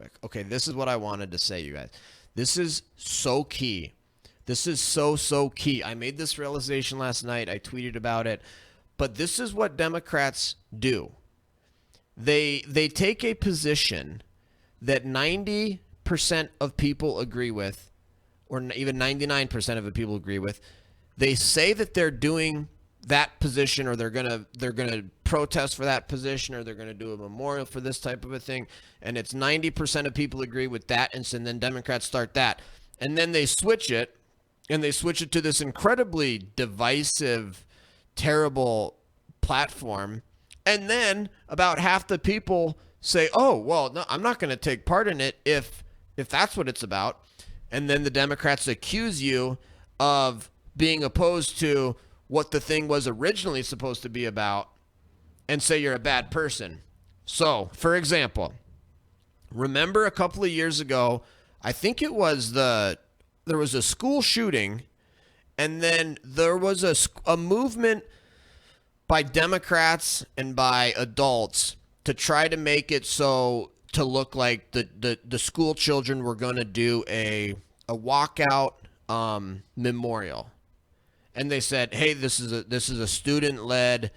quick. Okay, this is what I wanted to say, you guys. This is so key. This is so key. I made this realization last night. I tweeted about it. But this is what Democrats do. They take a position that 90% of people agree with, or even 99% of the people agree with. They say that they're doing that position, or they're gonna protest for that position, or they're gonna do a memorial for this type of a thing, and it's 90% of people agree with that, and so then Democrats start that, and then they switch it, and they switch it to this incredibly divisive, terrible platform, and then about half the people say, "Oh, well, no, I'm not going to take part in it if that's what it's about," and then the Democrats accuse you of being opposed to what the thing was originally supposed to be about, and say you're a bad person. So, for example, remember a couple of years ago, I think it was there was a school shooting, and then there was a movement by Democrats and by adults to try to make it so to look like the school children were going to do a walkout memorial. And they said, "Hey, this is a student-led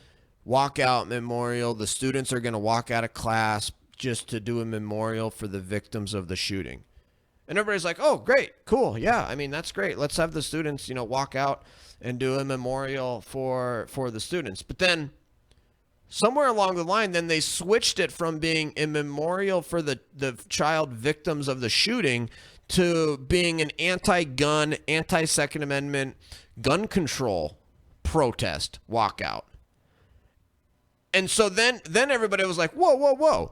walkout memorial. The students are going to walk out of class just to do a memorial for the victims of the shooting." And everybody's like, "Oh, great, cool, yeah. I mean, that's great. Let's have the students, walk out and do a memorial for the students." But then somewhere along the line, then they switched it from being a memorial for the child victims of the shooting to being an anti-gun, anti-Second Amendment gun control protest walkout. And so then everybody was like, whoa.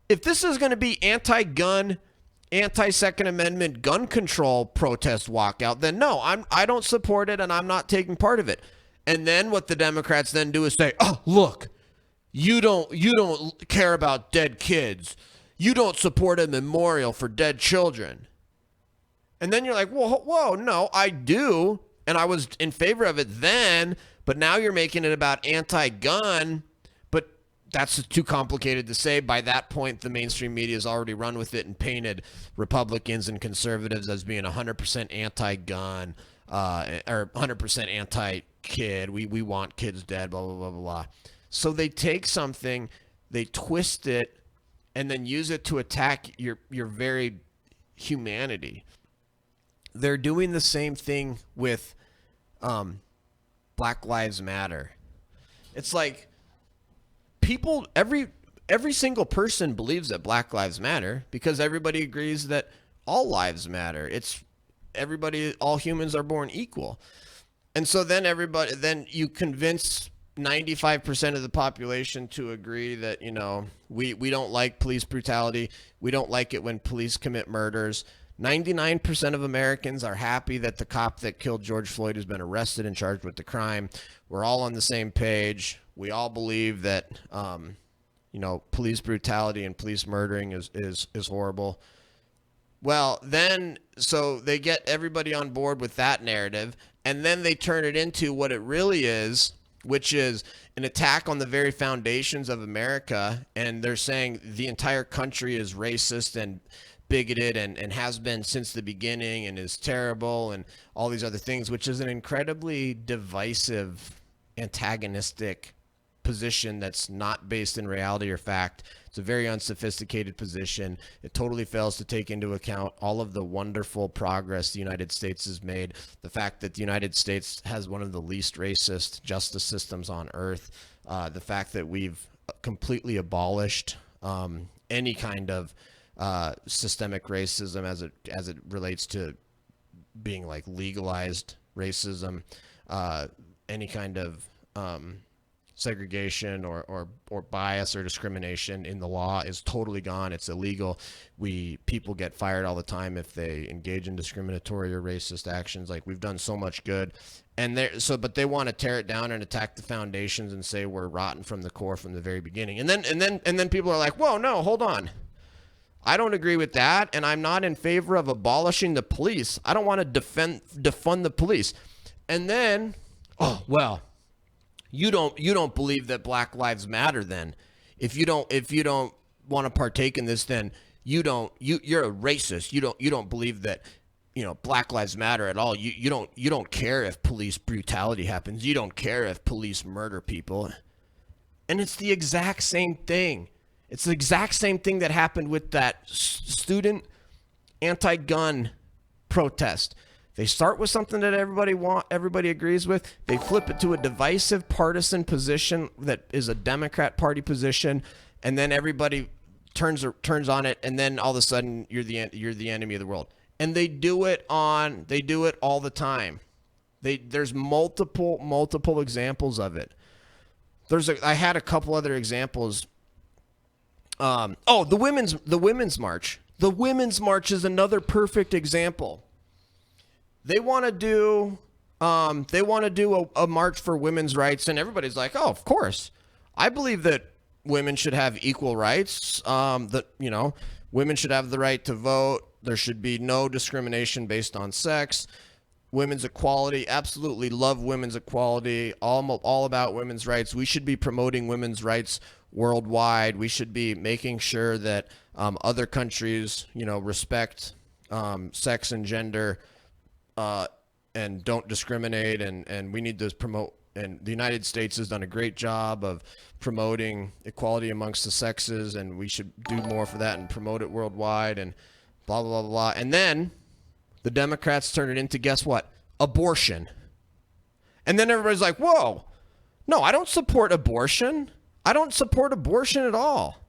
If this is going to be anti-gun, anti-Second Amendment gun control protest walkout, then no, I don't support it, and I'm not taking part of it. And then what the Democrats then do is say, "Oh, look, you don't care about dead kids. You don't support a memorial for dead children." And then you're like, whoa, no, I do. And I was in favor of it then, but now you're making it about anti-gun. But that's too complicated to say. By that point, the mainstream media has already run with it and painted Republicans and conservatives as being 100% anti-gun or 100% anti-kid. We want kids dead, blah, blah, blah, blah, blah. So they take something, they twist it, and then use it to attack your very humanity. They're doing the same thing with Black Lives Matter. It's like people, every single person believes that Black Lives Matter because everybody agrees that all lives matter. It's everybody, all humans are born equal. And so then you convince 95% of the population to agree that, we don't like police brutality. We don't like it when police commit murders. 99% of Americans are happy that the cop that killed George Floyd has been arrested and charged with the crime. We're all on the same page. We all believe that, police brutality and police murdering is horrible. Well, then, so they get everybody on board with that narrative, and then they turn it into what it really is, which is an attack on the very foundations of America. And they're saying the entire country is racist and bigoted and has been since the beginning and is terrible and all these other things, which is an incredibly divisive, antagonistic position that's not based in reality or fact. It's a very unsophisticated position. It totally fails to take into account all of the wonderful progress the United States has made. The fact that the United States has one of the least racist justice systems on earth. The fact that we've completely abolished any kind of systemic racism as it relates to being like legalized racism, any kind of segregation or bias or discrimination in the law is totally gone. It's illegal. People get fired all the time if they engage in discriminatory or racist actions. Like, we've done so much good, but they want to tear it down and attack the foundations and say we're rotten from the core from the very beginning. And then people are like, whoa, no, hold on. I don't agree with that, and I'm not in favor of abolishing the police. I don't want to defund the police. And then, oh, well, you don't believe that Black Lives Matter then. If you don't want to partake in this, then you're a racist. You don't believe that, Black Lives Matter at all. You don't care if police brutality happens. You don't care if police murder people. And it's the exact same thing. It's the exact same thing that happened with that student anti-gun protest. They start with something that everybody agrees with. They flip it to a divisive partisan position that is a Democrat Party position, and then everybody turns on it, and then all of a sudden you're the enemy of the world. And they do it all the time. There's multiple examples of it. I had a couple other examples. The women's march. The women's march is another perfect example. They want to do a march for women's rights, and everybody's like, "Oh, of course. I believe that women should have equal rights. Women should have the right to vote. There should be no discrimination based on sex. Women's equality, absolutely love women's equality. All about women's rights. We should be promoting women's rights worldwide. We should be making sure that other countries, respect sex and gender." And don't discriminate, and we need to promote, and the United States has done a great job of promoting equality amongst the sexes, and we should do more for that and promote it worldwide, and blah, blah, blah, blah. And then the Democrats turn it into, guess what? Abortion. And then everybody's like, whoa, no, I don't support abortion. I don't support abortion at all.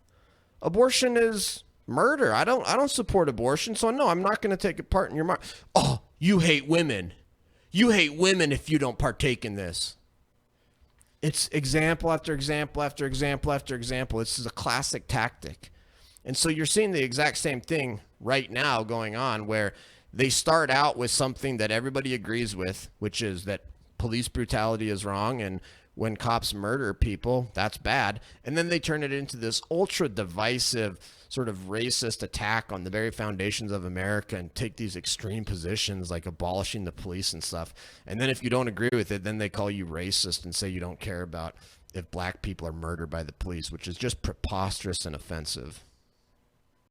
Abortion is murder. I don't support abortion, so no, I'm not going to take part in your march. Oh, you hate women. You hate women if you don't partake in this. It's example after example after example after example. This is a classic tactic. And so you're seeing the exact same thing right now going on, where they start out with something that everybody agrees with, which is that police brutality is wrong, and when cops murder people, that's bad. And then they turn it into this ultra divisive sort of racist attack on the very foundations of America and take these extreme positions like abolishing the police and stuff. And then if you don't agree with it, then they call you racist and say you don't care about if black people are murdered by the police, which is just preposterous and offensive.